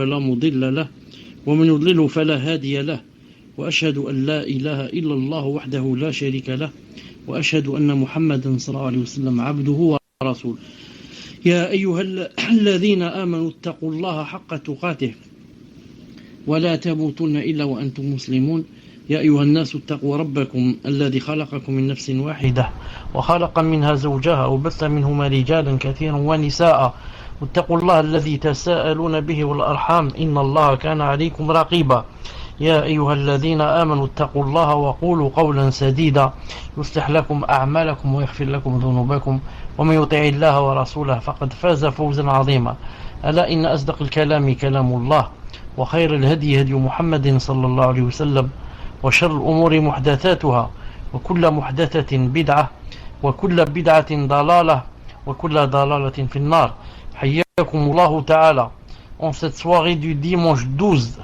فلا مضل له ومن يضلل فلا هادي له وأشهد أن لا إله إلا الله وحده لا شريك له وأشهد أن محمدا صلى الله عليه وسلم عبده ورسوله. يا أيها الذين آمنوا اتقوا الله حق تقاته ولا تموتن إلا وأنتم مسلمون. يا أيها الناس اتقوا ربكم الذي خلقكم من نفس واحدة وخلق منها زوجها وبث منهما رجالا كثيرا ونساء واتقوا الله الذي تساءلون به والأرحام إن الله كان عليكم رقيبا. يا أيها الذين آمنوا اتقوا الله وقولوا قولا سديدا يصلح لكم أعمالكم ويغفر لكم ذنوبكم ومن يطع الله ورسوله فقد فاز فوزا عظيما. ألا إن أصدق الكلام كلام الله وخير الهدي هدي محمد صلى الله عليه وسلم وشر الأمور محدثاتها وكل محدثة بدعة وكل بدعة ضلالة وكل ضلالة في النار. حياكم الله تعالى en cette soirée du dimanche 12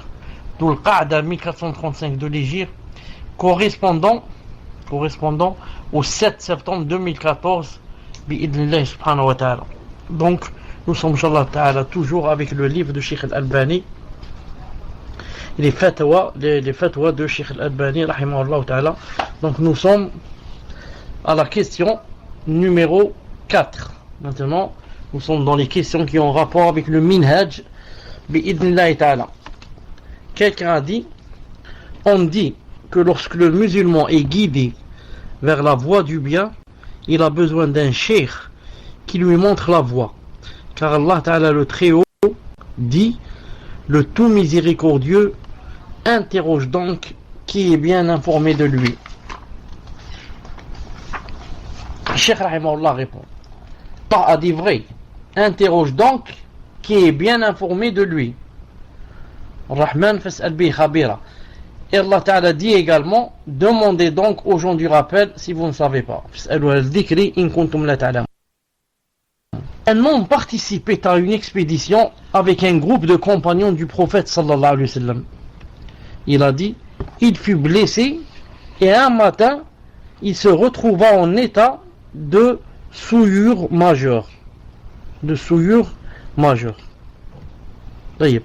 Dhul Qa'da 1435 de l'Hégire, correspondant au 7 septembre 2014 bi'idhnillah subhanahu wa ta'ala. Donc nous sommes inshallah ta'ala toujours avec le livre de Cheikh Al-Albani, les fatwas de Cheikh Al-Albani rahimahullah ta'ala. Donc nous sommes à la question numéro 4. Maintenant nous sommes dans les questions qui ont rapport avec le minhaj bi'idhnillah ta'ala. Quelqu'un a dit, on dit que lorsque le musulman est guidé vers la voie du bien, il a besoin d'un cheikh qui lui montre la voie. Car Allah Ta'ala le Très-Haut dit, le tout miséricordieux interroge donc qui est bien informé de lui. Cheikh Rahimahullah répond, Allah a dit vrai, interroge donc qui est bien informé de lui. Rahman fas'al bi khabira. Et Allah Ta'ala dit également, demandez donc aux gens du rappel si vous ne savez pas. Un homme participait à une expédition avec un groupe de compagnons du prophète sallallahu alayhi wa sallam. Il a dit, il fut blessé et un matin, il se retrouva en état de souillure majeure. D'ailleurs.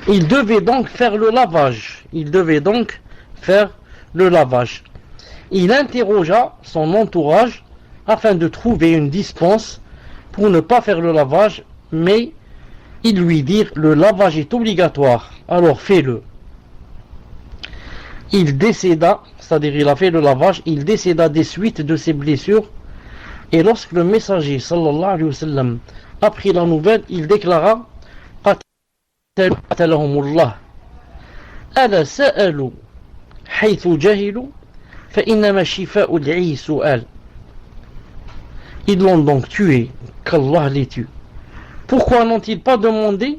Il devait donc faire le lavage. Il interrogea son entourage afin de trouver une dispense pour ne pas faire le lavage, mais ils lui dirent le lavage est obligatoire, alors fais-le. Il décéda, c'est-à-dire il a fait le lavage, il décéda des suites de ses blessures. Et lorsque le messager sallallahu alayhi wa sallam apprit la nouvelle, il déclara qatalahumullah ala sa'alu haythu jahilu fa innama shifa'u al-'i su'al. Ils l'ont donc tué, qu'Allah les tue. Pourquoi n'ont-ils pas demandé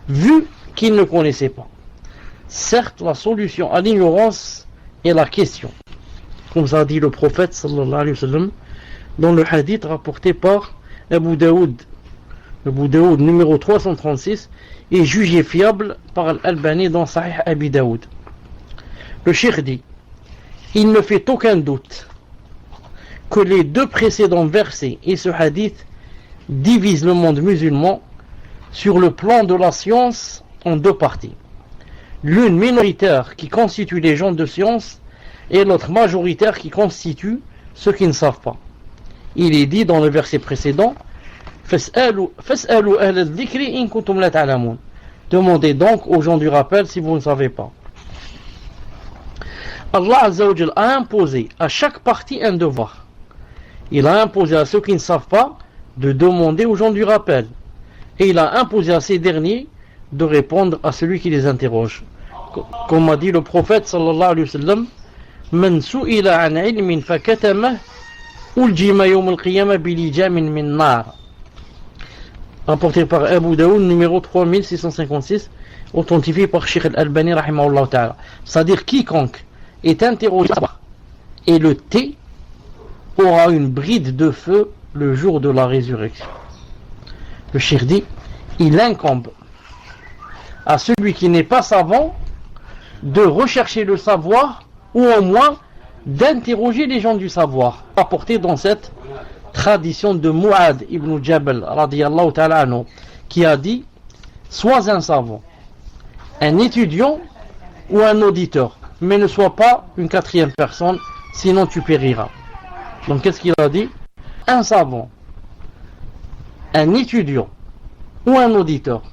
vu qu'ils ne connaissaient pas? Certes, la solution à l'ignorance est la question, comme ça dit le prophète sallallahu alayhi wa sallam dans le hadith rapporté par Abu Daoud. Abu Daoud numéro 336 est jugé fiable par Al-Albani dans Sahih Abi Daoud. Le cheikh dit, il ne fait aucun doute que les deux précédents versets et ce hadith divisent le monde musulman sur le plan de la science en deux parties. L'une minoritaire qui constitue les gens de science et l'autre majoritaire qui constitue ceux qui ne savent pas. Il est dit dans le verset précédent, demandez donc aux gens du rappel si vous ne savez pas. Allah Azza wa Jal a imposé à chaque partie un devoir. Il a imposé à ceux qui ne savent pas de demander aux gens du rappel. Et il a imposé à ces derniers de répondre à celui qui les interroge. Comme a dit le prophète sallallahu alayhi wa sallam, Man su'ila an ilmin fakatamah uljima yawm al-qiyamah bilijamin min nar. Rapporté par Abu Daoud numéro 3656, authentifié par Cheikh Al-Albani rahimahullah ta'ala. C'est-à-dire quiconque est interrogé et le tait aura une bride de feu le jour de la résurrection. Le Cheikh dit, il incombe à celui qui n'est pas savant de rechercher le savoir ou au moins d'interroger les gens du savoir, apporté dans cette tradition de Mu'ad ibn Jabal radiyallahu ta'ala anhu, qui a dit: sois un savant, un étudiant ou un auditeur, mais ne sois pas une quatrième personne, sinon tu périras. Donc qu'est-ce qu'il a dit? Un savant, un étudiant ou un auditeur,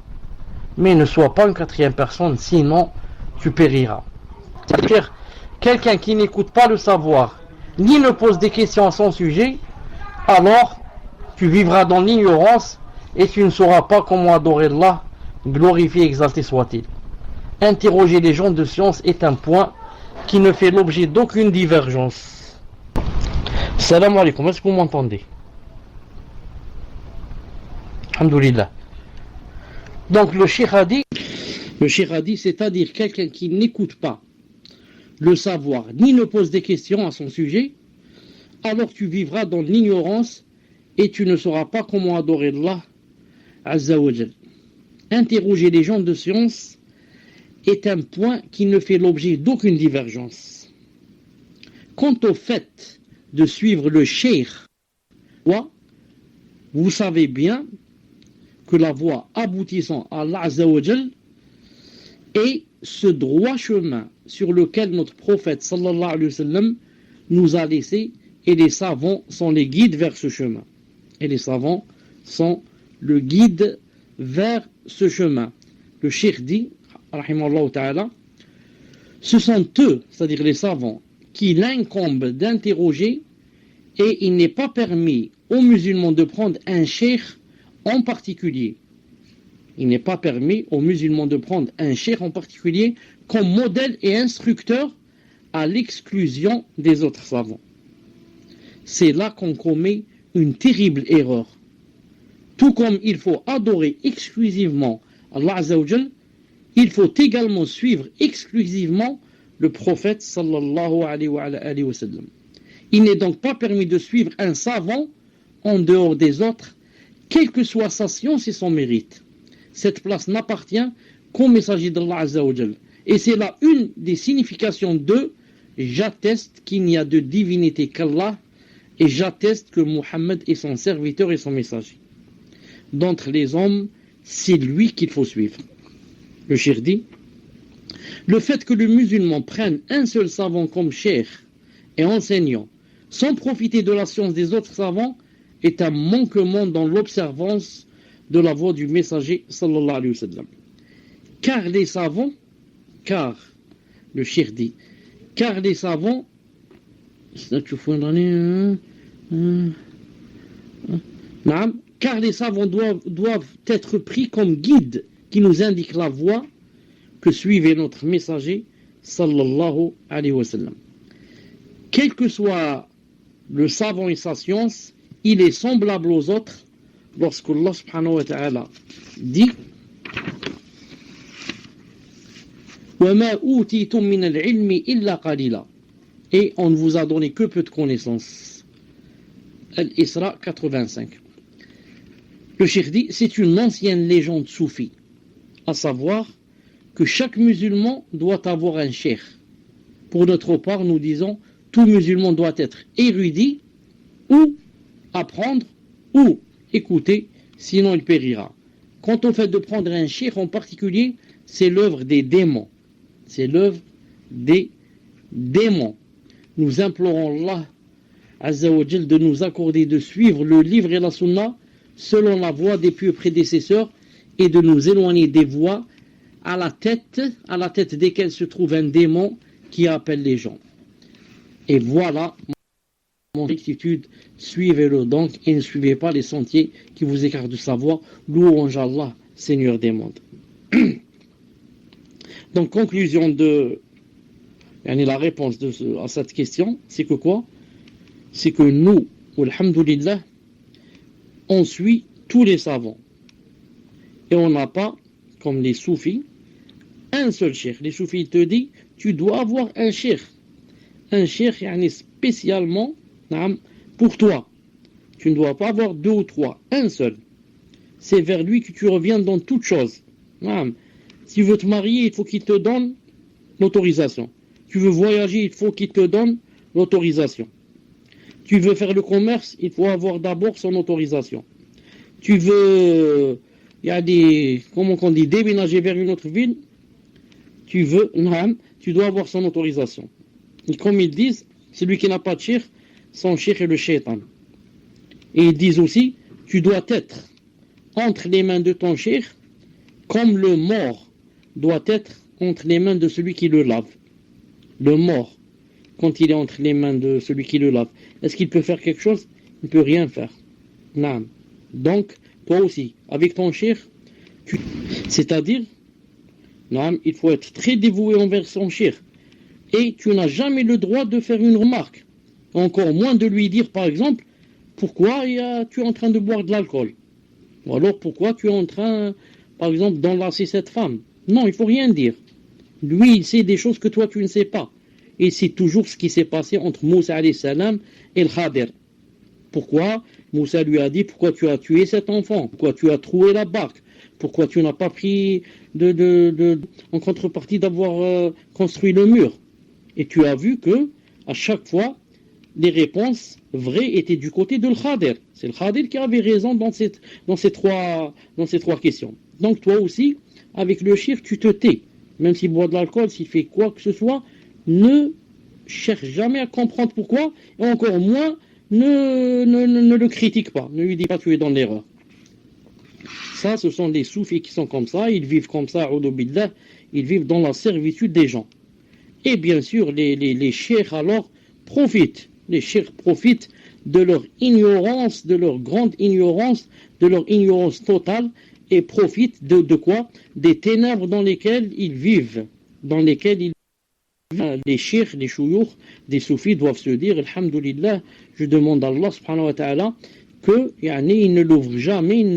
mais ne sois pas une quatrième personne, sinon tu périras. C'est-à-dire, quelqu'un qui n'écoute pas le savoir, ni ne pose des questions à son sujet, alors tu vivras dans l'ignorance et tu ne sauras pas comment adorer Allah, glorifié et exalté soit-il. Interroger les gens de science est un point qui ne fait l'objet d'aucune divergence. Salam alaikum, est-ce que vous m'entendez? Alhamdulillah. Donc le cheikh a dit, c'est-à-dire quelqu'un qui n'écoute pas le savoir, ni ne pose des questions à son sujet, alors tu vivras dans l'ignorance et tu ne sauras pas comment adorer Allah Azza wa Jal. Interroger les gens de science est un point qui ne fait l'objet d'aucune divergence. Quant au fait de suivre le cheikh, vous savez bien que la voie aboutissant à Allah Azza wa Jal est ce droit chemin sur lequel notre prophète sallallahu alayhi wa sallam nous a laissé, et les savants sont les guides vers ce chemin. Et les savants sont le guide vers ce chemin. Le cheikh dit, rahimallahu ta'ala, ce sont eux, c'est-à-dire les savants, qui l'incombe d'interroger, et il n'est pas permis aux musulmans de prendre un cheikh en particulier. Il n'est pas permis aux musulmans de prendre un cheikh en particulier comme modèle et instructeur à l'exclusion des autres savants. C'est là qu'on commet une terrible erreur. Tout comme il faut adorer exclusivement Allah Azza wa Jal, il faut également suivre exclusivement le prophète sallallahu alayhi wa sallam. Il n'est donc pas permis de suivre un savant en dehors des autres, quelle que soit sa science et son mérite. Cette place n'appartient qu'au messager d'Allah Azza wa Jal. Et c'est là une des significations de « j'atteste qu'il n'y a de divinité qu'Allah et j'atteste que Muhammad est son serviteur et son messager. D'entre les hommes, c'est lui qu'il faut suivre. » Le cheikh dit, le fait que le musulman prenne un seul savant comme cheikh et enseignant, sans profiter de la science des autres savants, est un manquement dans l'observance de la voie du messager sallallahu alayhi wa sallam. Car les savants, le cheikh dit, car les savants, car les savants doivent être pris comme guides qui nous indiquent la voie que suivait notre messager sallallahu alayhi wa sallam. Quel que soit le savant et sa science, il est semblable aux autres lorsque Allah subhanahu wa ta'ala dit وَمَا أُوتِيتُم مِّنَ الْعِلْمِ إِلَّا قَلِيلًا, et on ne vous a donné que peu de connaissances. Al-Isra 85. Le cheikh dit, c'est une ancienne légende soufie, à savoir que chaque musulman doit avoir un cheikh. Pour notre part, nous disons, tout musulman doit être érudit, ou apprendre, ou écouter, sinon il périra. Quant au fait de prendre un cheikh en particulier, c'est l'œuvre des démons. C'est l'œuvre des démons. Nous implorons Allah Azza wa Jal de nous accorder de suivre le livre et la sunna selon la voie des pieux prédécesseurs et de nous éloigner des voies à la tête desquelles se trouve un démon qui appelle les gens. Et voilà mon rectitude, suivez-le donc et ne suivez pas les sentiers qui vous écartent du savoir. Louange à Allah, Seigneur des mondes. Donc, conclusion de la réponse à cette question, c'est que quoi? C'est que nous, alhamdoulilah, on suit tous les savants. Et on n'a pas, comme les soufis, un seul cheikh. Les soufis te disent, tu dois avoir un cheikh. Un cheikh, spécialement pour toi. Tu ne dois pas avoir deux ou trois, un seul. C'est vers lui que tu reviens dans toutes choses. Si tu veux te marier, il faut qu'il te donne l'autorisation. Tu veux voyager, il faut qu'il te donne l'autorisation. Tu veux faire le commerce, il faut avoir d'abord son autorisation. Tu veux, comment on dit, déménager vers une autre ville, tu dois avoir son autorisation. Et comme ils disent, celui qui n'a pas de cheikh, son cheikh est le shaitan. Et ils disent aussi, tu dois être entre les mains de ton cheikh, comme le mort doit être entre les mains de celui qui le lave. Le mort, quand il est entre les mains de celui qui le lave, est-ce qu'il peut faire quelque chose? Il ne peut rien faire. Non. Donc, toi aussi, avec ton cheikh, c'est-à-dire, non, il faut être très dévoué envers son cheikh. Et tu n'as jamais le droit de faire une remarque. Encore moins de lui dire, par exemple, pourquoi tu es en train de boire de l'alcool? Ou alors, pourquoi tu es en train, par exemple, d'enlacer cette femme? Non, il ne faut rien dire. Lui, il sait des choses que toi, tu ne sais pas. Et c'est toujours ce qui s'est passé entre Moussa alayhi salam et le Khadir. Pourquoi? Moussa lui a dit, pourquoi tu as tué cet enfant? Pourquoi tu as troué la barque? Pourquoi tu n'as pas pris en contrepartie d'avoir construit le mur? Et tu as vu que, à chaque fois, les réponses vraies étaient du côté de Khadir. C'est le Khadir qui avait raison dans ces trois questions. Donc toi aussi, avec le cheikh, tu te tais. Même s'il boit de l'alcool, s'il fait quoi que ce soit, ne cherche jamais à comprendre pourquoi, et encore moins, ne le critique pas. Ne lui dis pas tu es dans l'erreur. Ça, ce sont des soufis qui sont comme ça, ils vivent comme ça, billah, ils vivent dans la servitude des gens. Et bien sûr, les cheikhs alors profitent. Les cheikhs profitent de leur ignorance, de leur grande ignorance, de leur ignorance totale, et profitent de quoi? Des ténèbres dans lesquelles ils vivent, les cheikhs, les chouyours, des soufis doivent se dire, alhamdulillah, je demande à Allah subhanahu wa ta'ala que il ne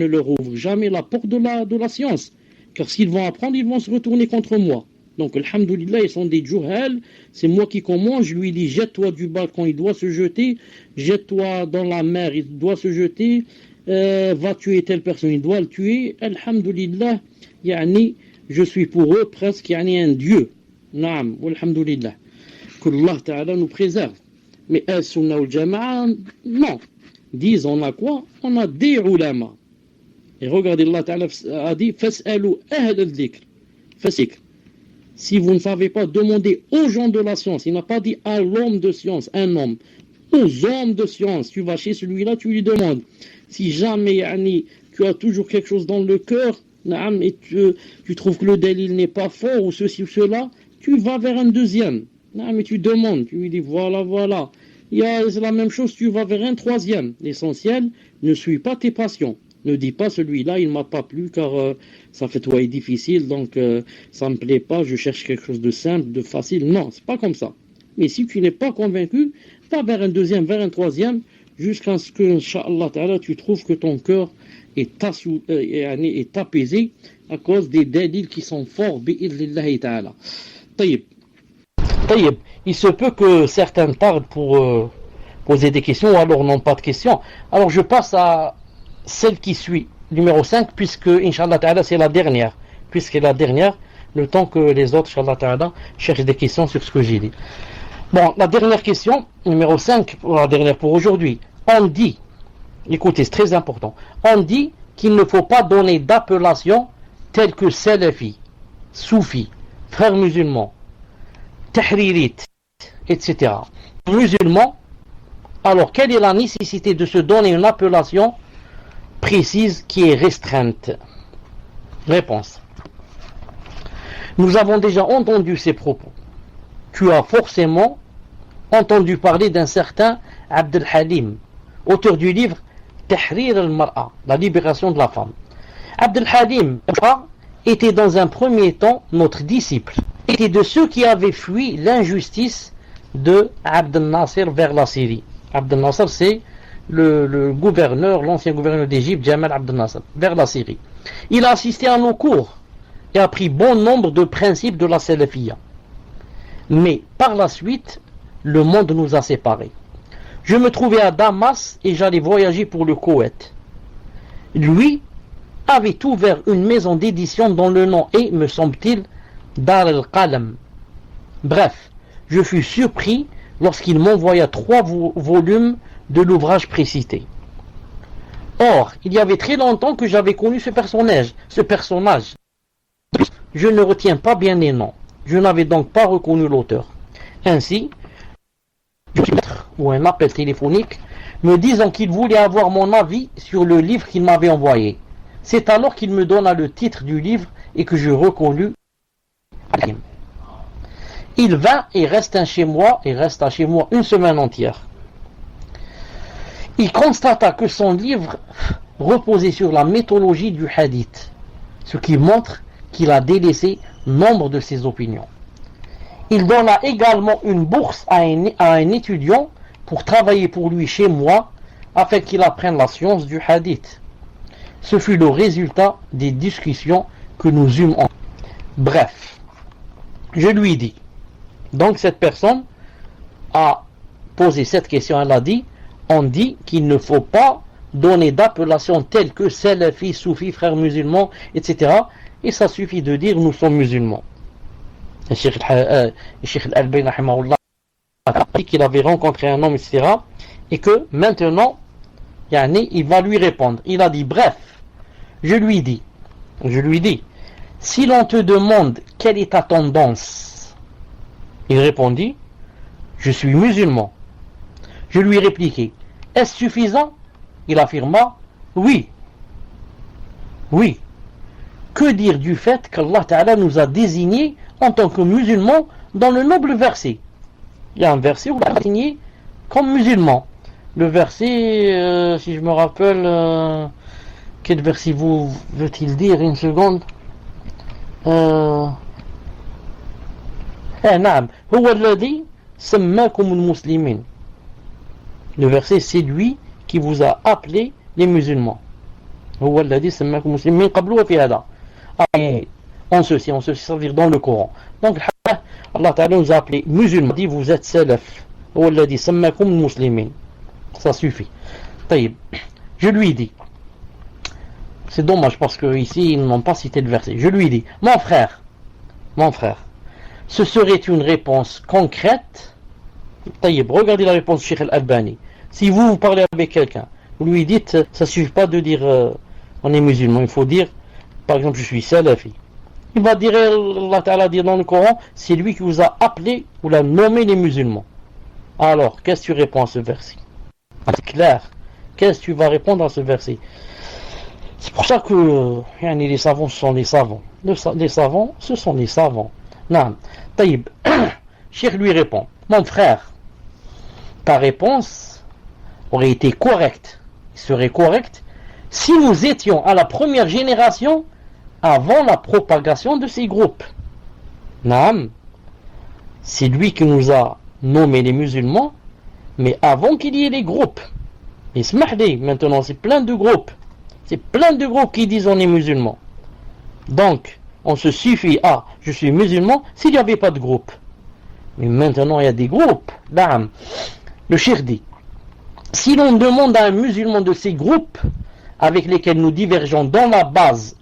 leur ouvre jamais la porte de la science. Car s'ils vont apprendre, ils vont se retourner contre moi. Donc, alhamdulillah, ils sont des juhal, c'est moi qui commence, je lui dis, jette-toi du balcon, il doit se jeter, jette-toi dans la mer, il doit se jeter, va tuer telle personne, il doit le tuer, alhamdulillah, je suis pour eux presque un dieu. Naam, alhamdulillah. Que Allah Ta'ala nous préserve. Mais al-Sunnah wal-Jama'a, non. Disent, on a quoi? On a des ulama. Et regardez, Allah Ta'ala a dit, fas'alu ahl al-dhikr. Fasik. Si vous ne savez pas, demandez aux gens de la science. Il n'a pas dit à l'homme de science, un homme. Aux hommes de science. Tu vas chez celui-là, tu lui demandes. Si jamais, tu as toujours quelque chose dans le cœur, et tu trouves que le dalil n'est pas fort, ou ceci ou cela, tu vas vers un deuxième. Mais tu demandes, tu lui dis, voilà. C'est la même chose, tu vas vers un troisième. L'essentiel, ne suis pas tes passions. Ne dis pas celui-là, il ne m'a pas plu car ça fait toi est difficile, donc ça ne me plaît pas, je cherche quelque chose de simple, de facile. Non, c'est pas comme ça. Mais si tu n'es pas convaincu, va vers un deuxième, vers un troisième, jusqu'à ce que, Inch'Allah Ta'ala, tu trouves que ton cœur est apaisé à cause des dalils qui sont forts, bi'idhnillahi Ta'ala. Taïb. Il se peut que certains tardent pour poser des questions ou alors n'ont pas de questions. Alors je passe à celle qui suit, numéro 5, puisque, Inch'Allah Ta'ala, c'est la dernière. Puisqu'elle est la dernière, le temps que les autres, Inch'Allah Ta'ala, cherchent des questions sur ce que j'ai dit. Bon, la dernière question, numéro 5, la dernière pour aujourd'hui. On dit, écoutez, c'est très important, on dit qu'il ne faut pas donner d'appellation telles que Salafi, Soufi, frères musulmans, Tahririte, etc. Musulmans, alors quelle est la nécessité de se donner une appellation précise qui est restreinte? Réponse. Nous avons déjà entendu ces propos. Tu as forcément entendu parler d'un certain Abd al-Halim, auteur du livre Tahrir al-Mar'a, la libération de la femme. Abd al-Halim était dans un premier temps notre disciple. Il était de ceux qui avaient fui l'injustice de Abd al-Nasir vers la Syrie. Abd al-Nasir, c'est le gouverneur, l'ancien gouverneur d'Égypte, Jamal Abd al-Nasir, vers la Syrie. Il a assisté à nos cours et a pris bon nombre de principes de la Salafiyya. Mais par la suite, le monde nous a séparés. Je me trouvais à Damas et j'allais voyager pour le Koweït. Lui avait ouvert une maison d'édition dont le nom est, me semble-t-il, Dar al-Qalam. Bref, je fus surpris lorsqu'il m'envoya 3 volumes de l'ouvrage précité. Or, il y avait très longtemps que j'avais connu ce personnage. Je ne retiens pas bien les noms. Je n'avais donc pas reconnu l'auteur. Ainsi, ou un appel téléphonique me disant qu'il voulait avoir mon avis sur le livre qu'il m'avait envoyé. C'est alors qu'il me donna le titre du livre et que je reconnus. Il vint et resta chez moi une semaine entière. Il constata que son livre reposait sur la mythologie du hadith, ce qui montre qu'il a délaissé nombre de ses opinions. Il donna également une bourse à un étudiant pour travailler pour lui chez moi afin qu'il apprenne la science du hadith. Ce fut le résultat des discussions que nous eûmes en. Bref, je lui dis. Donc cette personne a posé cette question, elle a dit, on dit qu'il ne faut pas donner d'appellation telle que Salafi, Soufi, frères musulmans, etc. Et ça suffit de dire nous sommes musulmans. Le Cheikh Al-Albani a dit qu'il avait rencontré un homme, etc. Et que maintenant, il va lui répondre. Il a dit, bref, je lui dis, si l'on te demande quelle est ta tendance, il répondit, je suis musulman. Je lui répliquai, est-ce suffisant? Il affirma, oui. Oui. Que dire du fait qu'Allah Ta'ala nous a désignés en tant que musulmans dans le noble verset? Il y a un verset où on est désigné comme musulman. Le verset, si je me rappelle, quel verset veut-il dire? Une seconde. نعم هو الذي سماكم المسلمين. Le verset, c'est lui qui vous a appelé les musulmans. هو الذي سماكم المسلمين من قبل وفي هذا. En ceci, ça veut dire dans le Coran. Donc Allah Ta'ala nous a appelé musulmans. Il dit vous êtes salaf. هو الذي سماكم المسلمين. Ça suffit. طيب, je lui dis. C'est dommage parce que ici ils n'ont pas cité le verset. Je lui dis, mon frère, ce serait une réponse concrète. Taïb, regardez la réponse de Cheikh Al-Albani. Si vous parlez avec quelqu'un, vous lui dites, ça suffit pas de dire on est musulman, il faut dire, par exemple, je suis salafi. Il va dire, Allah Ta'ala dit dans le Coran, c'est lui qui vous a appelé, vous l'a nommé les musulmans. Alors, qu'est-ce que tu réponds à ce verset? C'est clair. Qu'est-ce que tu vas répondre à ce verset? C'est pour ça que les savants, ce sont les savants. Les savants, ce sont les savants. Non. Taïb, Cheikh lui répond, mon frère, ta réponse aurait été correcte, serait correcte, si nous étions à la première génération avant la propagation de ces groupes. Non. C'est lui qui nous a nommé les musulmans, mais avant qu'il y ait les groupes. Et smahdi, maintenant, c'est plein de groupes. C'est plein de groupes qui disent on est musulman. Donc, on se suffit à je suis musulman s'il n'y avait pas de groupe. Mais maintenant, il y a des groupes. Bam. Le cheikh dit, si l'on demande à un musulman de ces groupes avec lesquels nous divergeons dans la base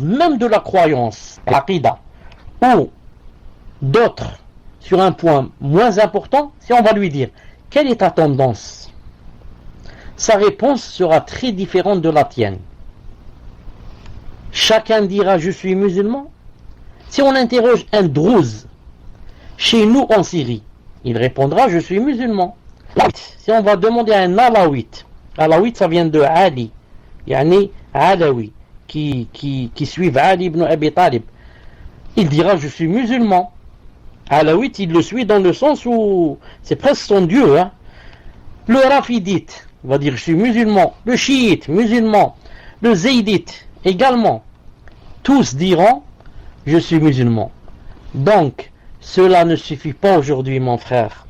même de la croyance, l'aqida, ou d'autres sur un point moins important, si on va lui dire, quelle est ta tendance? Sa réponse sera très différente de la tienne. Chacun dira je suis musulman. Si on interroge un Druze chez nous en Syrie, il répondra je suis musulman. Si on va demander à un Alawite, Alawite ça vient de Ali, yani Alawi, qui suivent Ali ibn Abi Talib, il dira je suis musulman. Alawite il le suit dans le sens où c'est presque son dieu. Hein. Le Rafidite va dire je suis musulman, le chiite musulman, le zaydite également, tous diront je suis musulman. Donc cela ne suffit pas aujourd'hui mon frère,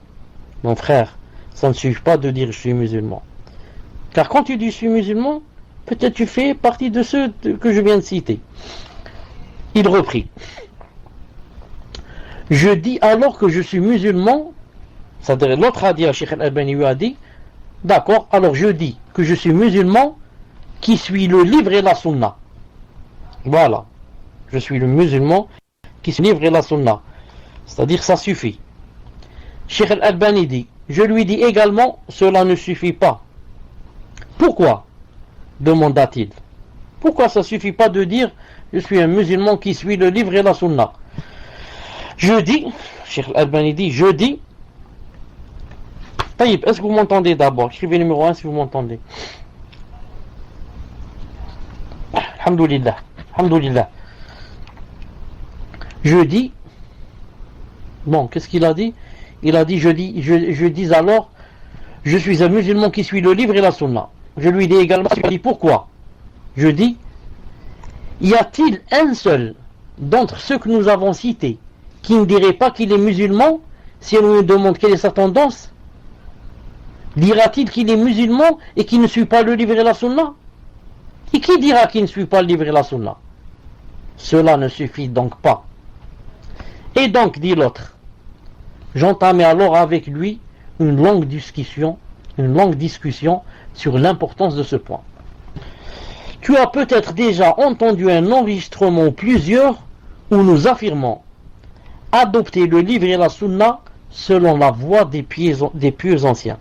ça ne suffit pas de dire je suis musulman, car quand tu dis je suis musulman, peut-être tu fais partie de ceux que je viens de citer. Il reprit, je dis alors que je suis musulman, c'est-à-dire l'autre a dit, à Cheikh Al-Albani a dit, d'accord, alors je dis que je suis musulman qui suit le livre et la sunna. Voilà. Je suis le musulman qui suit le livre et la sunna. C'est-à-dire ça suffit. Cheikh Al-Albani dit, je lui dis également, cela ne suffit pas. Pourquoi? Demanda-t-il. Pourquoi ça ne suffit pas de dire, je suis un musulman qui suit le livre et la sunna? Je dis, Cheikh Al-Albani dit, je dis, Taïb, est-ce que vous m'entendez d'abord? Écrivez numéro 1 si vous m'entendez. Alhamdulillah, alhamdulillah. Je dis, bon, qu'est-ce qu'il a dit? Il a dit, je dis alors, je suis un musulman qui suit le livre et la sunna. Je lui dis également, il dit pourquoi? Je dis, y a-t-il un seul d'entre ceux que nous avons cités qui ne dirait pas qu'il est musulman si on lui demande quelle est sa tendance? Dira-t-il qu'il est musulman et qu'il ne suit pas le livre et la sunna? Et qui dira qu'il ne suit pas le livre et la sunna? Cela ne suffit donc pas. Et donc, dit l'autre, j'entamais alors avec lui une longue discussion sur l'importance de ce point. Tu as peut-être déjà entendu un enregistrement ou plusieurs où nous affirmons adopter le livre et la sunna selon la voie des pieux anciens.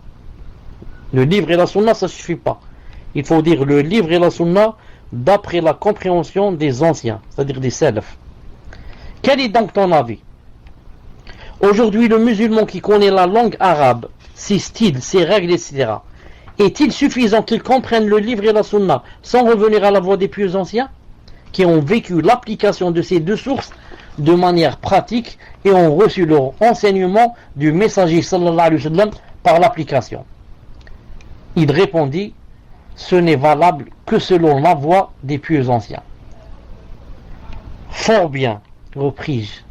Le livre et la sunna, ça ne suffit pas. Il faut dire le livre et la sunna d'après la compréhension des anciens, c'est-à-dire des salafs. Quel est donc ton avis? Aujourd'hui, le musulman qui connaît la langue arabe, ses styles, ses règles, etc., est-il suffisant qu'il comprenne le livre et la sunna sans revenir à la voie des pieux anciens, qui ont vécu l'application de ces deux sources de manière pratique et ont reçu leur enseignement du messager sallallahu alayhi wa sallam par l'application? Il répondit, ce n'est valable que selon la voie des pieux anciens. Fort bien, repris-je.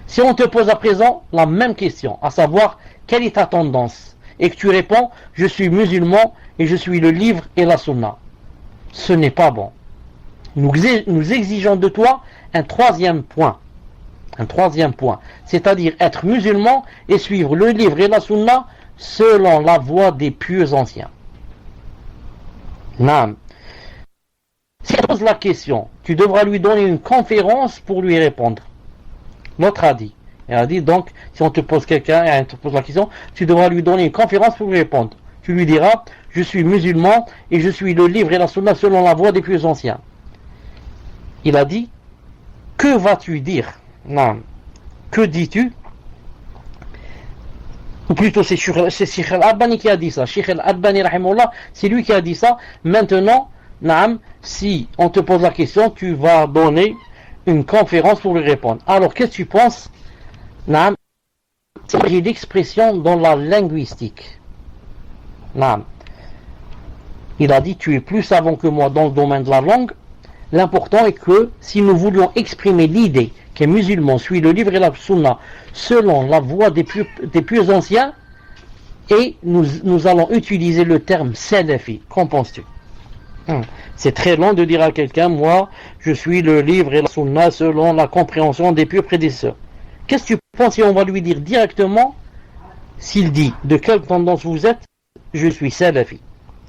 Si on te pose à présent la même question, à savoir, quelle est ta tendance, et que tu réponds, je suis musulman et je suis le livre et la sunna, ce n'est pas bon. Nous exigeons de toi un troisième point, c'est-à-dire être musulman et suivre le livre et la sunna selon la voie des pieux anciens. Naam. Si tu poses la question, tu devras lui donner une conférence pour lui répondre. L'autre a dit. Il a dit donc, si on te pose la question, tu devras lui donner une conférence pour lui répondre. Tu lui diras, je suis musulman et je suis le livre et la sunna selon la voie des pieux anciens. Il a dit, que vas-tu dire? Naam. Que dis-tu? Ou plutôt c'est Cheikh Al-Albani qui a dit ça. Cheikh Al-Albani rahimahullah, c'est lui qui a dit ça. Maintenant, naam, si on te pose la question, tu vas donner une conférence pour lui répondre. Alors qu'est-ce que tu penses? Naam, c'est l'expression dans la linguistique. Naam. Il a dit, tu es plus savant que moi dans le domaine de la langue. L'important est que si nous voulions exprimer l'idée qu'un musulman suit le livre et la sunna selon la voie des pieux anciens, et nous allons utiliser le terme salafi. Qu'en penses-tu? C'est très long de dire à quelqu'un, moi, je suis le livre et la sunna selon la compréhension des pieux prédécesseurs. Qu'est-ce que tu penses si on va lui dire directement, s'il dit de quelle tendance vous êtes, je suis salafi.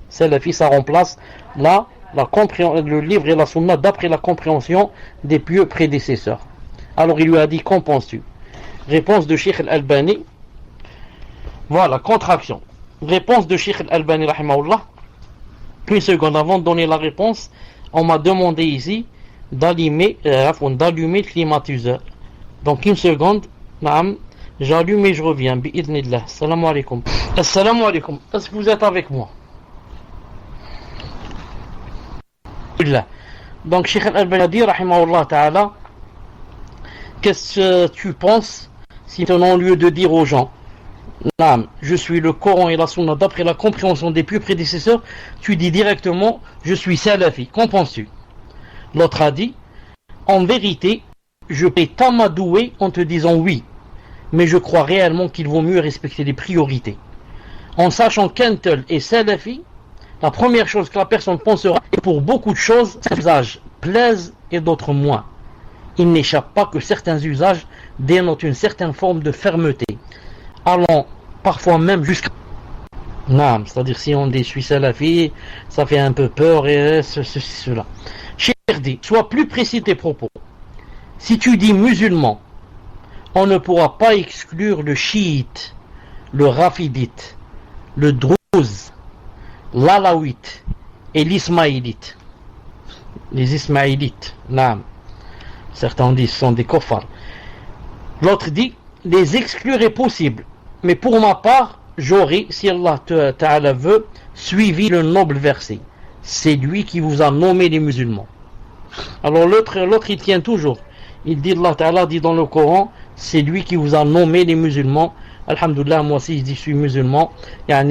Salafi, ça remplace le livre et la sunna d'après la compréhension des pieux prédécesseurs. Alors il lui a dit, qu'en penses-tu? Réponse de Cheikh Al-Albani. Voilà, contraction. Réponse de Cheikh Al-Albani rahimahullah. Une seconde avant de donner la réponse, on m'a demandé ici d'allumer le climatiseur. Donc une seconde, j'allume et je reviens. Bi'idnillah. Assalamu alaikum. Assalamu alaikum. Est-ce que vous êtes avec moi? Donc Cheikh Al-Albani a dit rahimahullah ta'ala, qu'est-ce que tu penses si au lieu de dire aux gens, je suis le Coran et la Sunna d'après la compréhension des pieux prédécesseurs, tu dis directement, je suis salafi. Qu'en penses-tu? L'autre a dit, en vérité, je peux t'amadouer en te disant oui, mais je crois réellement qu'il vaut mieux respecter les priorités. En sachant qu'un tel est salafi, la première chose que la personne pensera, et pour beaucoup de choses, certains usages plaisent et d'autres moins. Il n'échappe pas que certains usages dénotent une certaine forme de fermeté, allant parfois même jusqu'à... c'est-à-dire si on dit suis salafi, ça fait un peu peur et cela. Cherdi, sois plus précis de tes propos. Si tu dis musulman, on ne pourra pas exclure le chiite le rafidite, le drouz, l'alawite et l'ismaïlite. Les ismaïlites, naam. Certains disent sont des kofars. L'autre dit, les exclure est possible. Mais pour ma part, j'aurais, si Allah Ta'ala veut, suivi le noble verset. C'est lui qui vous a nommé les musulmans. Alors l'autre il tient toujours. Il dit, Allah Ta'ala dit dans le Coran, c'est lui qui vous a nommé les musulmans. Alhamdulillah, moi aussi je dis je suis musulman. Car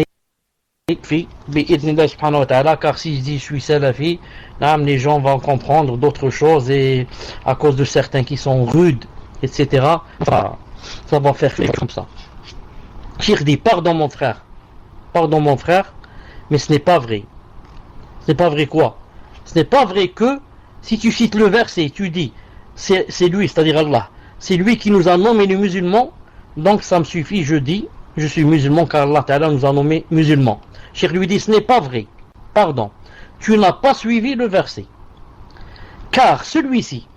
si je dis je suis salafi, les gens vont comprendre d'autres choses et à cause de certains qui sont rudes, etc. Ça va faire comme ça. Cheikh dit, pardon mon frère, mais ce n'est pas vrai. Ce n'est pas vrai quoi? Ce n'est pas vrai que si tu cites le verset, tu dis c'est lui, c'est-à-dire Allah, c'est lui qui nous a nommé les musulmans, donc ça me suffit, je dis je suis musulman car Allah Ta'ala nous a nommé musulmans. Cheikh lui dit, ce n'est pas vrai, pardon, tu n'as pas suivi le verset, car celui-ci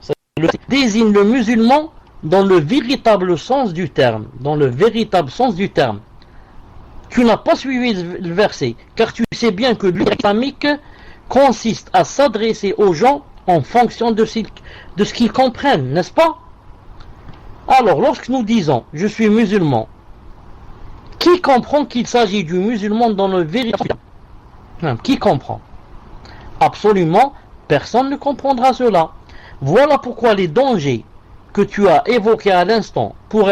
désigne le musulman dans le véritable sens du terme, tu n'as pas suivi le verset, car tu sais bien que l'islamique consiste à s'adresser aux gens en fonction de ce qu'ils comprennent, n'est-ce pas? Alors, lorsque nous disons je suis musulman, qui comprend qu'il s'agit du musulman dans le véritable? Qui comprend? Absolument, personne ne comprendra cela. Voilà pourquoi les dangers que tu as évoqués à l'instant peuvent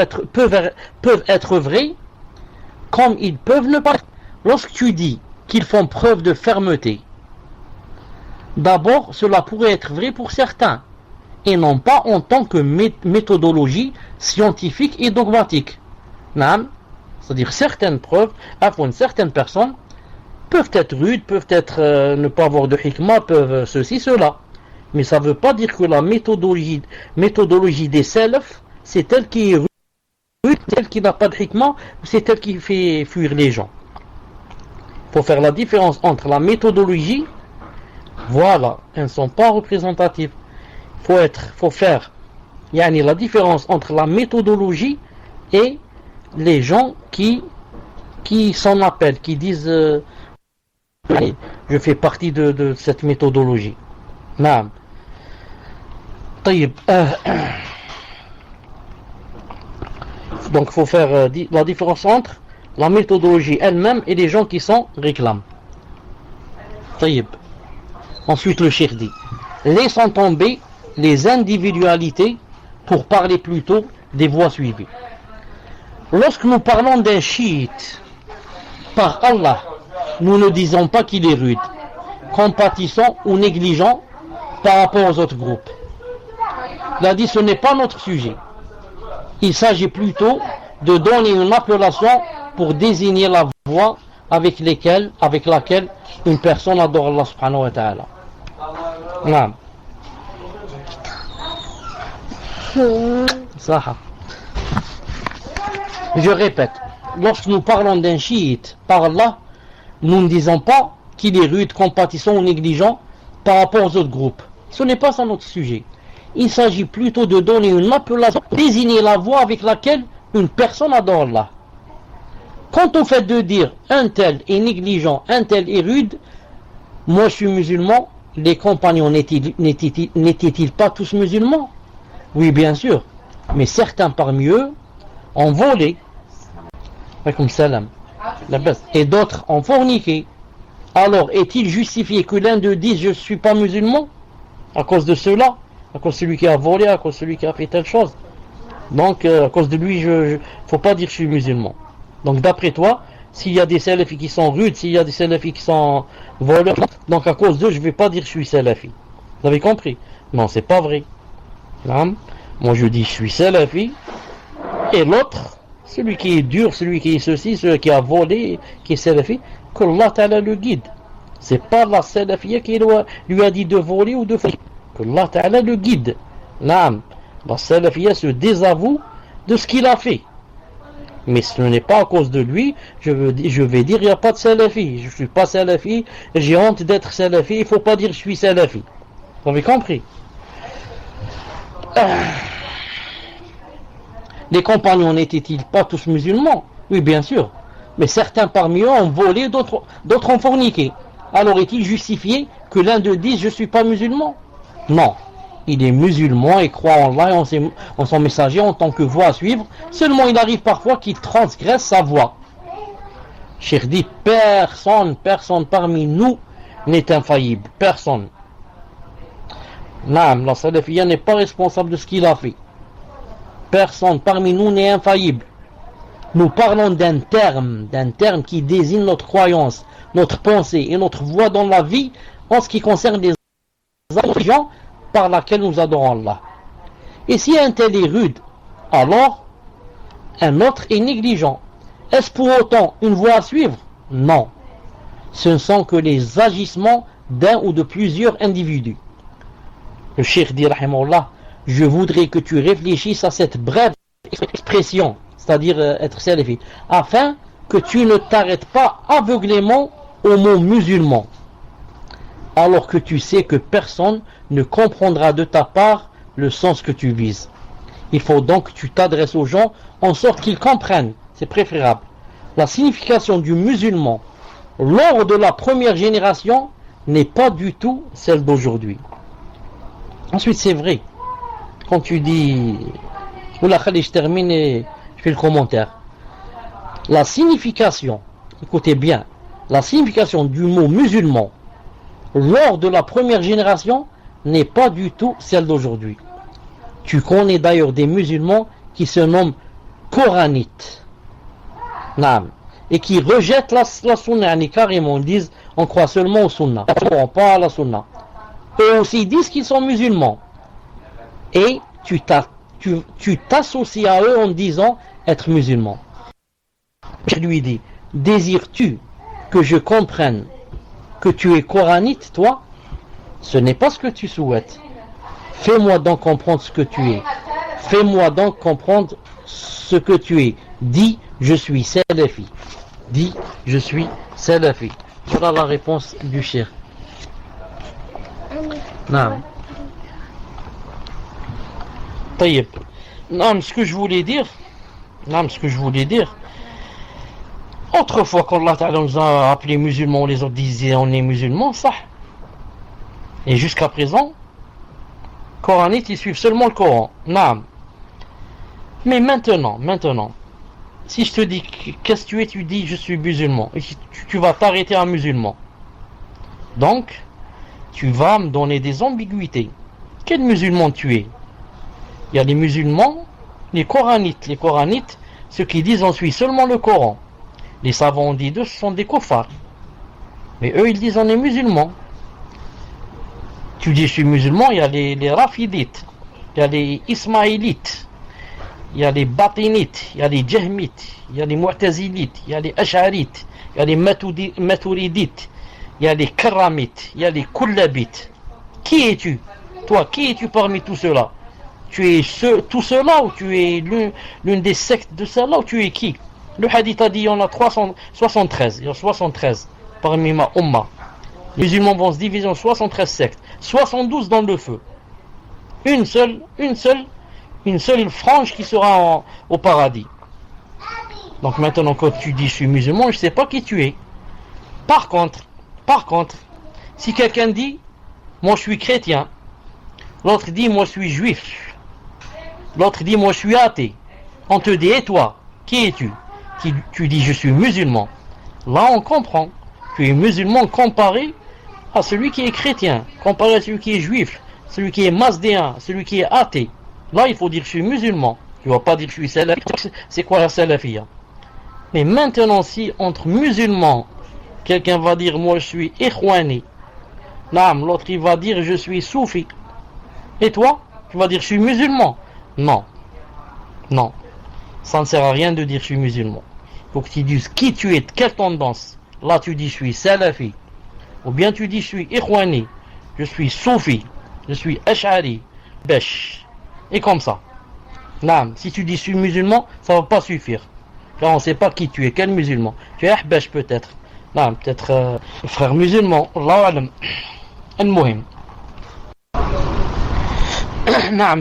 être vrais, comme ils peuvent ne pas. Lorsque tu dis qu'ils font preuve de fermeté, d'abord, cela pourrait être vrai pour certains, et non pas en tant que méthodologie scientifique et dogmatique. C'est-à-dire certaines preuves, certaines personnes peuvent être rudes, peuvent être ne pas avoir de hikmah, peuvent ceci, cela. Mais ça ne veut pas dire que la méthodologie des salafs, c'est elle qui est rude, c'est elle qui n'a pas de hikmah, c'est elle qui fait fuir les gens. Il faut faire la différence entre la méthodologie, voilà, elles ne sont pas représentatives. Il faut faire la différence entre la méthodologie et les gens qui s'en appellent, qui disent je fais partie de cette méthodologie. Naam. Donc il faut faire la différence entre la méthodologie elle-même et les gens qui s'en réclament. Ensuite le cheikh dit, laissons tomber les individualités pour parler plutôt des voies suivies. Lorsque nous parlons d'un chiite, par Allah, nous ne disons pas qu'il est rude, compatissant ou négligent par rapport aux autres groupes. Il a dit, ce n'est pas notre sujet. Il s'agit plutôt de donner une appellation pour désigner la voie avec laquelle une personne adore Allah subhanahu wa ta'ala. Non. Ça. Je répète, lorsque nous parlons d'un chiite par Allah, nous ne disons pas qu'il est rude, compatissant ou négligent par rapport aux autres groupes. Ce n'est pas ça notre sujet. Il s'agit plutôt de donner une appellation, désigner la voie avec laquelle une personne adore Allah. Quant au fait de dire un tel est négligent, un tel est rude, moi je suis musulman, les compagnons n'étaient-ils pas tous musulmans? Oui, bien sûr, mais certains parmi eux ont volé, comme salam, et d'autres ont forniqué. Alors, est-il justifié que l'un d'eux dise je ne suis pas musulman à cause de cela, à cause de celui qui a volé, à cause de celui qui a fait telle chose? Donc, à cause de lui, il ne faut pas dire je suis musulman. Donc, d'après toi, s'il y a des salafis qui sont rudes, s'il y a des salafis qui sont voleurs, donc à cause d'eux, je ne vais pas dire je suis salafi. Vous avez compris? Non, c'est pas vrai. Non. Moi, je dis je suis salafi, et l'autre, celui qui est dur, celui qui est ceci, celui qui a volé, qui est salafi, que Allah Ta'ala le guide. C'est pas la salafia qui lui a dit de voler ou de faire. Que Allah Ta'ala le guide. Non. La salafia se désavoue de ce qu'il a fait. Mais ce n'est pas à cause de lui, je vais dire il n'y a pas de salafi, je ne suis pas salafi, j'ai honte d'être salafi, il ne faut pas dire je suis salafi. Vous avez compris? Les compagnons n'étaient-ils pas tous musulmans? Oui, bien sûr, Mais certains parmi eux ont volé, d'autres ont forniqué. Alors est-il justifié que l'un d'eux dise je ne suis pas musulman? Non. Il est musulman et croit en Allah et en son messager en tant que voie à suivre. Seulement il arrive parfois qu'il transgresse sa voie. Cheikh dit personne parmi nous n'est infaillible. Personne. Naam, la salafiyya n'est pas responsable de ce qu'il a fait. Personne parmi nous n'est infaillible. Nous parlons d'un terme qui désigne notre croyance, notre pensée et notre voie dans la vie en ce qui concerne les religions par laquelle nous adorons Allah. Et si un tel est rude, alors un autre est négligent. Est-ce pour autant une voie à suivre? Non. Ce ne sont que les agissements d'un ou de plusieurs individus. Le cheikh dit, rahimahullah, je voudrais que tu réfléchisses à cette brève expression, c'est-à-dire être salafi, afin que tu ne t'arrêtes pas aveuglément au mot musulman, alors que tu sais que personne ne comprendra de ta part le sens que tu vises. Il faut donc que tu t'adresses aux gens en sorte qu'ils comprennent, c'est préférable, la signification du musulman lors de la première génération n'est pas du tout celle d'aujourd'hui. Ensuite, c'est vrai, quand tu dis, je termine et je fais le commentaire. La signification, écoutez bien, la signification du mot musulman lors de la première génération n'est pas du tout celle d'aujourd'hui. Tu connais d'ailleurs des musulmans qui se nomment coranites, et qui rejettent la sunna, carrément, ils disent on croit seulement au sunna, on ne croit pas à la sunna. Eux aussi disent qu'ils sont musulmans. Et tu t'associes à eux en disant être musulman. Je lui dis, désires-tu que je comprenne que tu es coranite, toi? Ce n'est pas ce que tu souhaites. Fais-moi donc comprendre ce que tu es. Fais-moi donc comprendre ce que tu es. Dis, je suis salafi. Dis, je suis salafi. Voilà la réponse du cheikh. Non. طيب. Non, ce que je voulais dire, autrefois quand Allah Ta'ala nous a appelés musulmans, les autres disaient on est musulmans, ça. Et jusqu'à présent, coranites, ils suivent seulement le Coran. Non. Mais maintenant, si je te dis qu'est-ce que tu es, tu dis je suis musulman. Et tu vas t'arrêter à musulman. Donc, tu vas me donner des ambiguïtés. Quel musulman tu es? Il y a les musulmans, les coranites. Les coranites, ceux qui disent on suit seulement le Coran. Les savants ont dit d'eux, ce sont des kuffars. Mais eux, ils disent on est musulmans. Tu dis je suis musulman, il y a les rafidites, il y a les ismaélites, il y a les batinites, il y a les jahmites, il y a les mu'tazilites, il y a les ash'arites, il y a les maturidites, il y a les karamites, il y a les kullabites. Qui es-tu? Toi, qui es-tu parmi tous ceux-là? Tu es tout cela ou tu es l'une des sectes de cela ou tu es qui? Le hadith a dit il y en a 373, il y a 73 parmi ma umma. Les musulmans vont se diviser en 73 sectes, 72 dans le feu. Une seule frange qui sera au paradis. Donc maintenant quand tu dis je suis musulman, je ne sais pas qui tu es. Par contre, si quelqu'un dit moi je suis chrétien, l'autre dit moi je suis juif, l'autre dit moi je suis athée, on te dit et toi, qui es-tu? Tu dis je suis musulman. Là on comprend, tu es musulman comparé à celui qui est chrétien, comparé à celui qui est juif, celui qui est mazdéen, celui qui est athée. Là il faut dire je suis musulman, tu ne vas pas dire je suis salafi. C'est quoi la salafiyya? Mais maintenant si entre musulmans quelqu'un va dire moi je suis ikhwani, l'autre il va dire je suis soufi, et toi tu vas dire je suis musulman. Non, ça ne sert à rien de dire je suis musulman. Il faut que tu dises qui tu es, de quelle tendance. Là tu dis je suis salafi, ou bien tu dis je suis ikhwani, je suis soufi, je suis ash'ari, besh, et comme ça. Si tu dis je suis musulman, ça ne va pas suffire. Là on ne sait pas qui tu es, quel musulman. Tu es ahbash peut-être, peut-être frère musulman, Allahu alam. Al-muhim.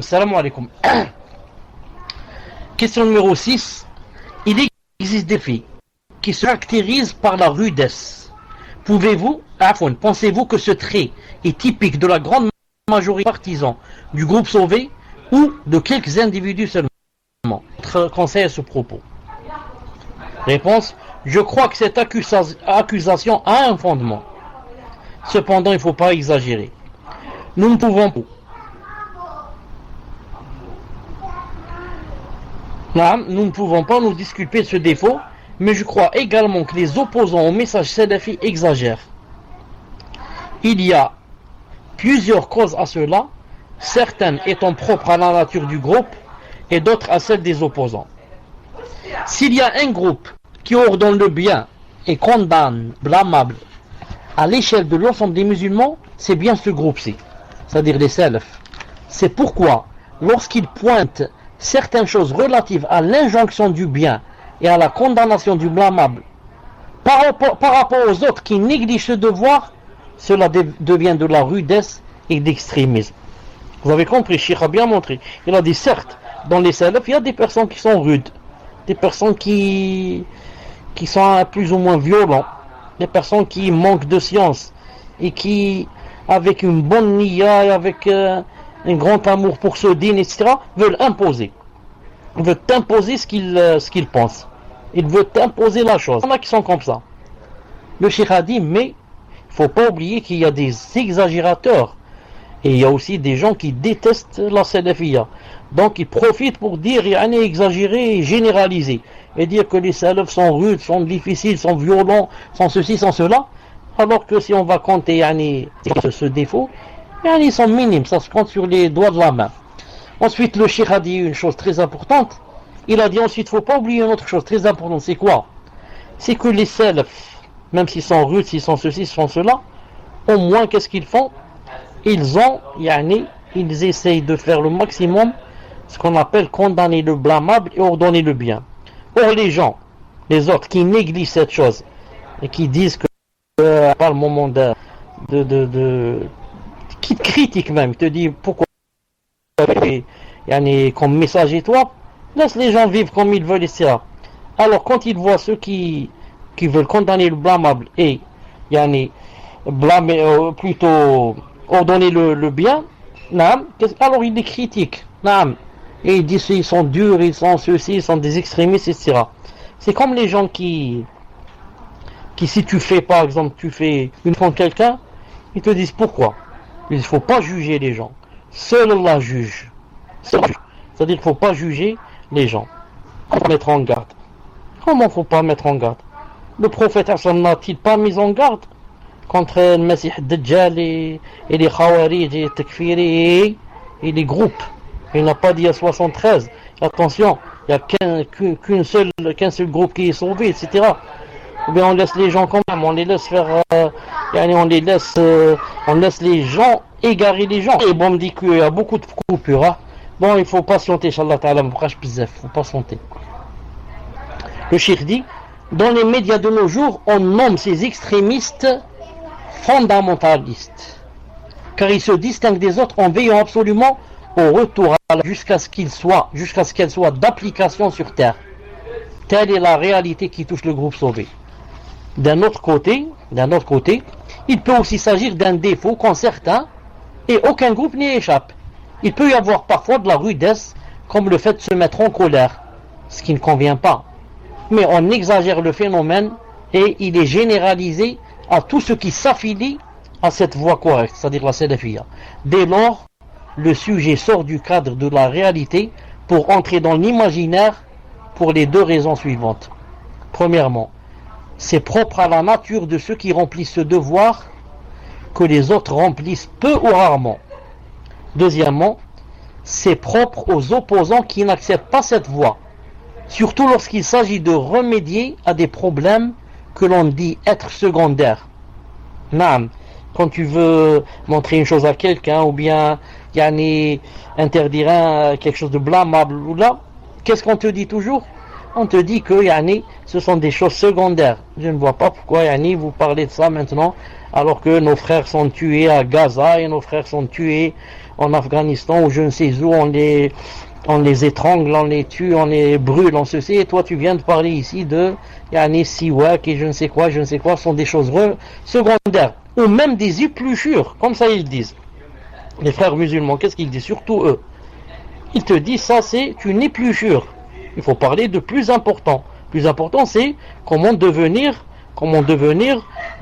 Salam alaikum. Question numéro 6. Il existe des filles qui se caractérise par la rudesse. Pensez-vous que ce trait est typique de la grande majorité des partisans du groupe sauvé ou de quelques individus seulement? Votre conseil à ce propos? Réponse: je crois que cette accusation a un fondement. Cependant, il ne faut pas exagérer. Nous ne pouvons pas nous disculper de ce défaut, mais je crois également que les opposants au message salafi exagèrent. Il y a plusieurs causes à cela, certaines étant propres à la nature du groupe et d'autres à celle des opposants. S'il y a un groupe qui ordonne le bien et condamne blâmable à l'échelle de l'ensemble des musulmans, c'est bien ce groupe-ci, c'est-à-dire les salafs. C'est pourquoi, lorsqu'ils pointent certaines choses relatives à l'injonction du bien et à la condamnation du blâmable par rapport aux autres qui négligent ce devoir, cela devient de la rudesse et d'extrémisme. Vous avez compris, Cheikh a bien montré. Il a dit, certes, dans les salafs, il y a des personnes qui sont rudes, des personnes qui sont plus ou moins violents, des personnes qui manquent de science et qui, avec une bonne niya et avec un grand amour pour ce dîn, etc., veulent imposer. Ils veulent imposer ce qu'ils pensent. Ils veulent imposer la chose. Il y en a qui sont comme ça. Le Cheikh a dit, mais il ne faut pas oublier qu'il y a des exagérateurs. Et il y a aussi des gens qui détestent la salafiyya. Donc ils profitent pour dire, exagérer et généraliser. Et dire que les salafs sont rudes, sont difficiles, sont violents, sont ceci, sont cela. Alors que si on va compter ce défaut, ils sont minimes, ça se compte sur les doigts de la main. Ensuite, le cheikh a dit une chose très importante. Il a dit ensuite, il ne faut pas oublier une autre chose très importante. C'est quoi? C'est que les salafs, même s'ils sont rudes, s'ils sont ceci, s'ils sont cela, au moins qu'est-ce qu'ils font? Ils essayent de faire le maximum, ce qu'on appelle condamner le blâmable et ordonner le bien. Or les gens, les autres qui négligent cette chose et qui disent que par le moment qui te critiquent même, te disent pourquoi comme message et toi, laisse les gens vivre comme ils veulent, etc. Alors quand ils voient ceux qui veulent condamner le blâmable et blâmer plutôt ordonner le bien, alors ils les critiquent. Et ils disent qu'ils sont durs, ils sont ceux-ci, ils sont des extrémistes, etc. C'est comme les gens qui si tu fais par exemple, tu fais une contre quelqu'un, ils te disent pourquoi. Il ne faut pas juger les gens. Seul Allah juge. C'est-à-dire qu'il ne faut pas juger les gens. Il faut mettre en garde. Comment il ne faut pas mettre en garde? Le prophète n'a-t-il pas mis en garde contre le Messie Dajjal et les Khawarij et les Takfiri et les groupes? Il n'a pas dit à 73. Attention, il n'y a qu'un seul groupe qui est sauvé, etc. Ou bien on laisse les gens quand même, on les laisse faire, on laisse les gens égarer les gens. Et bon, on me dit qu'il y a beaucoup de coupures. Hein. Bon, il faut patienter, Inch'Allah Ta'ala, il faut patienter. Le cheikh dit, dans les médias de nos jours, on nomme ces extrémistes fondamentalistes, car ils se distinguent des autres en veillant absolument au retour jusqu'à ce qu'elle soit d'application sur terre. Telle est la réalité qui touche le groupe sauvé. D'un autre côté, il peut aussi s'agir d'un défaut qu'ont certains, et aucun groupe n'y échappe. Il peut y avoir parfois de la rudesse, comme le fait de se mettre en colère, ce qui ne convient pas. Mais on exagère le phénomène et il est généralisé à tout ce qui s'affilie à cette voie correcte, c'est-à-dire la salafiyya. Dès lors, le sujet sort du cadre de la réalité pour entrer dans l'imaginaire pour les deux raisons suivantes. Premièrement, c'est propre à la nature de ceux qui remplissent ce devoir que les autres remplissent peu ou rarement. Deuxièmement, c'est propre aux opposants qui n'acceptent pas cette voie, surtout lorsqu'il s'agit de remédier à des problèmes que l'on dit être secondaires. Quand tu veux montrer une chose à quelqu'un ou bien interdire quelque chose de blâmable ou là, qu'est-ce qu'on te dit toujours? On te dit que ce sont des choses secondaires. Je ne vois pas pourquoi vous parlez de ça maintenant alors que nos frères sont tués à Gaza et nos frères sont tués en Afghanistan ou je ne sais où, on on les étrangle, on les tue, on les brûle, on se sait, et toi tu viens de parler ici de yani siwak et je ne sais quoi, sont des choses secondaires, ou même des épluchures, comme ça ils disent. Les frères musulmans, qu'est-ce qu'ils disent? Surtout eux. Ils te disent ça c'est une épluchure. Il faut parler de plus important. Plus important c'est comment devenir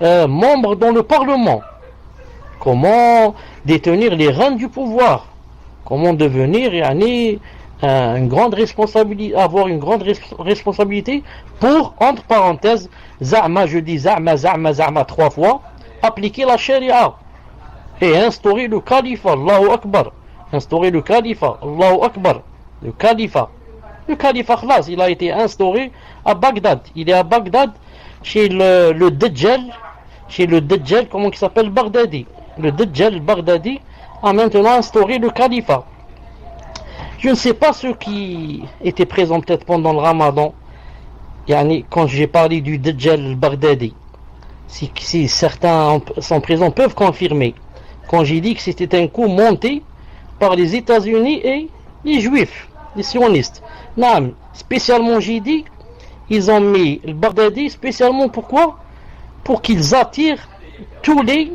membre dans le Parlement. Comment détenir les rênes du pouvoir. Comment devenir une grande responsabilité, avoir une grande responsabilité pour, entre parenthèses, za'ma, je dis za'ma 3 fois, appliquer la charia et instaurer le califat, Allahu Akbar. Instaurer le califat, Allahu Akbar. Le califat, khlas, il a été instauré à Bagdad. Il est à Bagdad chez le Dajjal, comment il s'appelle, Baghdadi. Le Dajjal Baghdadi a maintenant instauré le califat. Je ne sais pas ceux qui étaient présents peut-être pendant le Ramadan, quand j'ai parlé du Dajjal Baghdadi. Si certains sont présents peuvent confirmer. Quand j'ai dit que c'était un coup monté par les États-Unis et les Juifs, les sionistes. Non, spécialement j'ai dit, ils ont mis le Baghdadi spécialement pourquoi? Pour qu'ils attirent tous les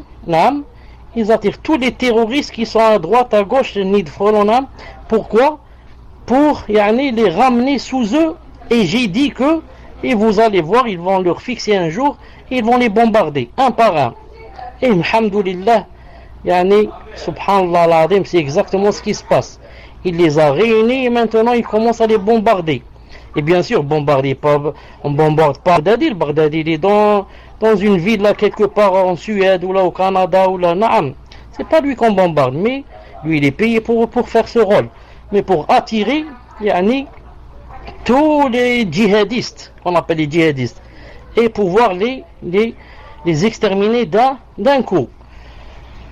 terroristes qui sont à droite, à gauche, pourquoi? Pour les ramener sous eux. Et j'ai dit que, et vous allez voir, ils vont leur fixer un jour, et ils vont les bombarder, un par un. Et alhamdoulilah, subhanallah l'azim, c'est exactement ce qui se passe. Il les a réunis et maintenant il commence à les bombarder. Et bien sûr, on bombarde pas Baghdadi. Le Baghdadi il est dans une ville là quelque part en Suède ou là au Canada ou là, naam. C'est pas lui qu'on bombarde, mais lui il est payé pour faire ce rôle. Mais pour attirer, tous les djihadistes, qu'on appelle les djihadistes, et pouvoir les exterminer d'un coup.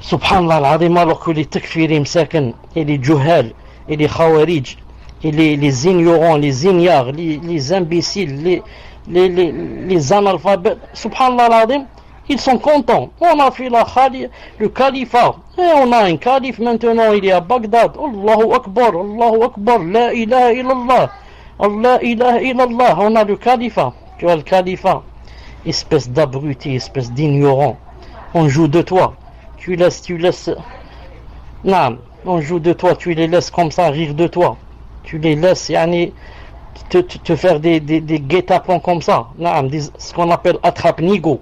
Subhanallah al-Azim, alors que les takfirim sakan et les juhal et les khawarij et les ignorants, les ignares, les imbéciles, les analphabètes, subhanallah al-Azim, ils sont contents. On a fait le califat et on a un calife maintenant, il est à Bagdad. Allahu Akbar, la ilaha illallah, Allah ilaha illallah. On a le califat. Tu as le califat, espèce d'abruti, espèce d'ignorant. On joue de toi. Tu laisses. Non, on joue de toi, tu les laisses comme ça rire de toi. Tu les laisses te faire des guet-apens comme ça. Non, ce qu'on appelle attrape-nigo.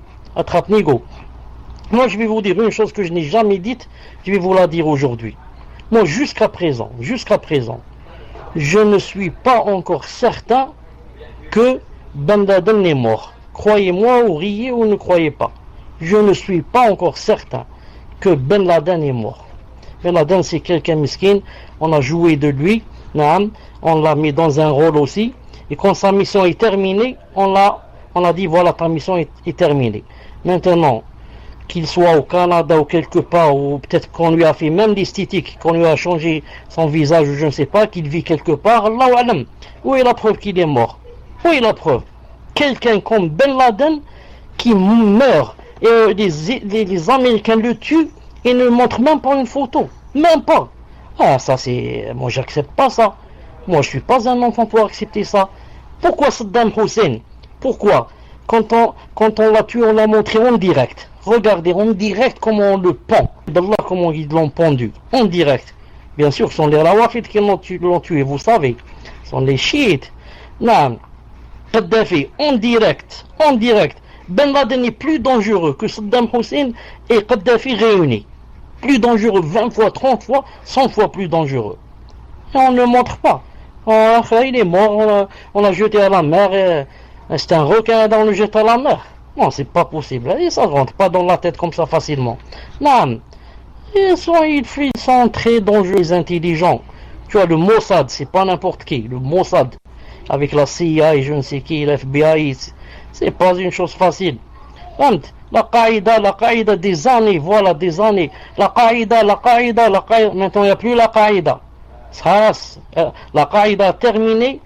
Moi je vais vous dire une chose que je n'ai jamais dite, je vais vous la dire aujourd'hui. Moi jusqu'à présent, je ne suis pas encore certain que Ben Laden est mort. Croyez-moi ou riez ou ne croyez pas. Je ne suis pas encore certain que Ben Laden est mort. Ben Laden c'est quelqu'un miskin, on a joué de lui, on l'a mis dans un rôle aussi, et quand sa mission est terminée, on a dit voilà ta mission est terminée. Maintenant, qu'il soit au Canada ou quelque part, ou peut-être qu'on lui a fait même l'esthétique, qu'on lui a changé son visage ou je ne sais pas, qu'il vit quelque part, Allahu alam. Où est la preuve qu'il est mort? Où est la preuve? Quelqu'un comme Ben Laden qui meurt et les Américains le tuent et ne montrent même pas une photo. Même pas. Ah, ça c'est... Moi j'accepte pas ça. Moi je suis pas un enfant pour accepter ça. Pourquoi Saddam Hussein? Pourquoi? Quand on l'a tué, on l'a montré en direct. Regardez en direct comment on le pend. D'Allah, comment ils l'ont pendu. En direct. Bien sûr, ce sont les Rawafid qui l'ont tué, vous savez. Ce sont les chiites. Non. Kadhafi, en direct. Ben Laden est plus dangereux que Saddam Hussein et Kadhafi réunis. Plus dangereux 20 fois, 30 fois, 100 fois plus dangereux. Et on ne le montre pas. Oh, il est mort, on l'a jeté à la mer. C'est un requin, on le jette à la mer. Non, c'est pas possible. Et ça ne rentre pas dans la tête comme ça facilement. Non. Ils sont très dangereux, intelligents. Tu vois, le Mossad, c'est pas n'importe qui. Le Mossad, avec la CIA et je ne sais qui, l'FBI, c'est pas une chose facile. La Qaïda des années, voilà, des années. La Qaïda. Maintenant, il n'y a plus la Qaïda. La Qaïda a terminé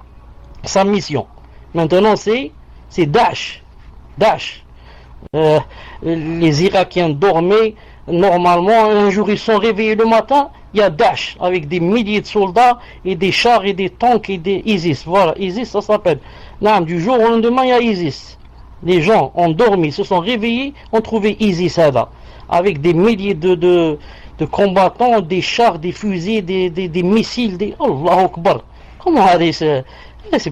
sa mission. Maintenant, c'est Daesh. Les Irakiens dormaient normalement. Un jour, ils sont réveillés le matin. il y a Daesh avec des milliers de soldats et des chars et des tanks et des ISIS. Voilà, ISIS ça s'appelle. Là, du jour au lendemain, il y a ISIS. Les gens ont dormi, se sont réveillés, ont trouvé ISIS là, avec des milliers de combattants, des chars, des fusils, des missiles, des... Allahu Akbar. Comment aller, c'est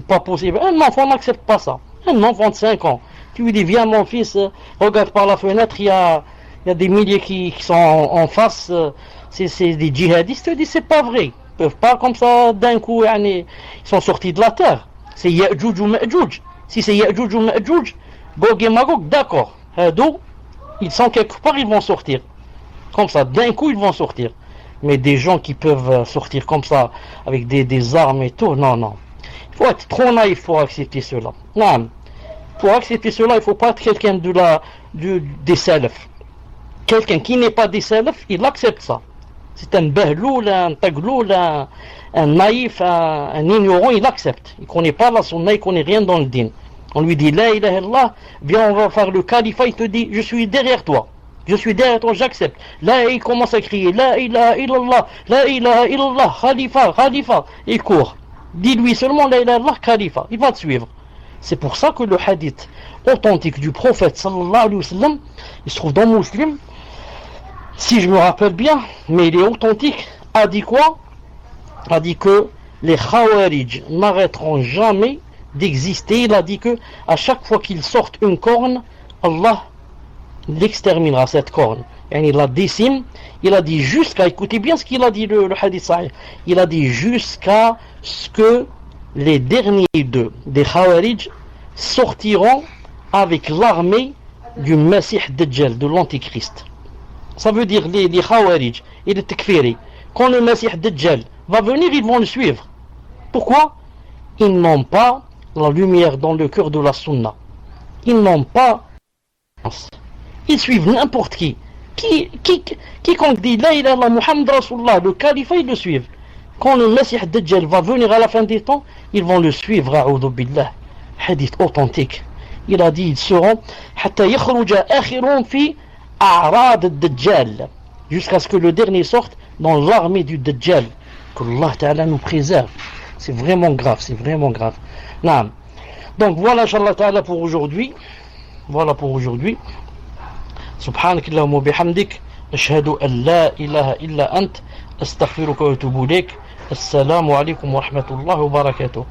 pas possible. Un enfant n'accepte pas ça. Un enfant de 5 ans. Tu lui dis, viens mon fils, regarde par la fenêtre, il y a des milliers qui sont en face, c'est des djihadistes. Tu dis, c'est pas vrai. Ils peuvent pas comme ça, d'un coup, ils sont sortis de la terre. C'est Ya'juj ou Ma'juj. Si c'est Ya'juj ou Ma'juj, Gog et Magog, d'accord. D'où ils sont quelque part, ils vont sortir. Comme ça, d'un coup, ils vont sortir. Mais des gens qui peuvent sortir comme ça, avec des armes et tout, non, non. Il faut être trop naïf pour accepter cela. Non. Pour accepter cela, il ne faut pas être quelqu'un des salafs. Quelqu'un qui n'est pas des salafs, il accepte ça. C'est un behloul, un tagloul, un naïf, un ignorant, il accepte. Il ne connaît pas la sunna, il ne connaît rien dans le din. On lui dit, la ilaha illallah, viens, on va faire le califat, il te dit, je suis derrière toi. Je suis derrière toi, j'accepte. Là, il commence à crier, la ilaha illallah, la ilaha illallah, khalifa, khalifa. Il court. Dis-lui seulement, la ilaha illallah, khalifa. Il va te suivre. C'est pour ça que le hadith authentique du prophète, sallallahu alayhi wa sallam, il se trouve dans Muslim, si je me rappelle bien, mais il est authentique, a dit quoi? A dit que les Khawarij n'arrêteront jamais d'exister. Il a dit que à chaque fois qu'ils sortent une corne, Allah l'exterminera, cette corne. Et il la décime. Il a dit jusqu'à, écoutez bien ce qu'il a dit le hadith sahih, il a dit jusqu'à ce que les derniers des Khawarij sortiront avec l'armée du Messie Dajjal, de l'Antichrist. Ça veut dire les Khawarij et les Takfiri. Quand le Messie Dajjal va venir, ils vont le suivre. Pourquoi? Ils n'ont pas la lumière dans le cœur de la Sunna. Ils n'ont pas... Ils suivent n'importe qui. Quiconque dit La ilaha illallah Muhammad Rasulullah, le califat, ils le suivent. Quand le Messie Dajjal va venir à la fin des temps, ils vont le suivre. A'udhu billah. Hadith authentique. Il a dit, ils seront حتى يخرج آخرهم في أعراض الدجال, jusqu'à ce que le dernier sorte dans l'armée du Dajjal. Que Allah Ta'ala nous préserve. C'est vraiment grave, c'est vraiment grave. Naam. Donc voilà, Inch'Allah Ta'ala, pour aujourd'hui. Voilà pour aujourd'hui. سبحانك اللهم وبحمدك أشهد أن لا إله إلا أنت أستغفرك وأتوب إليك. السلام عليكم ورحمة الله وبركاته.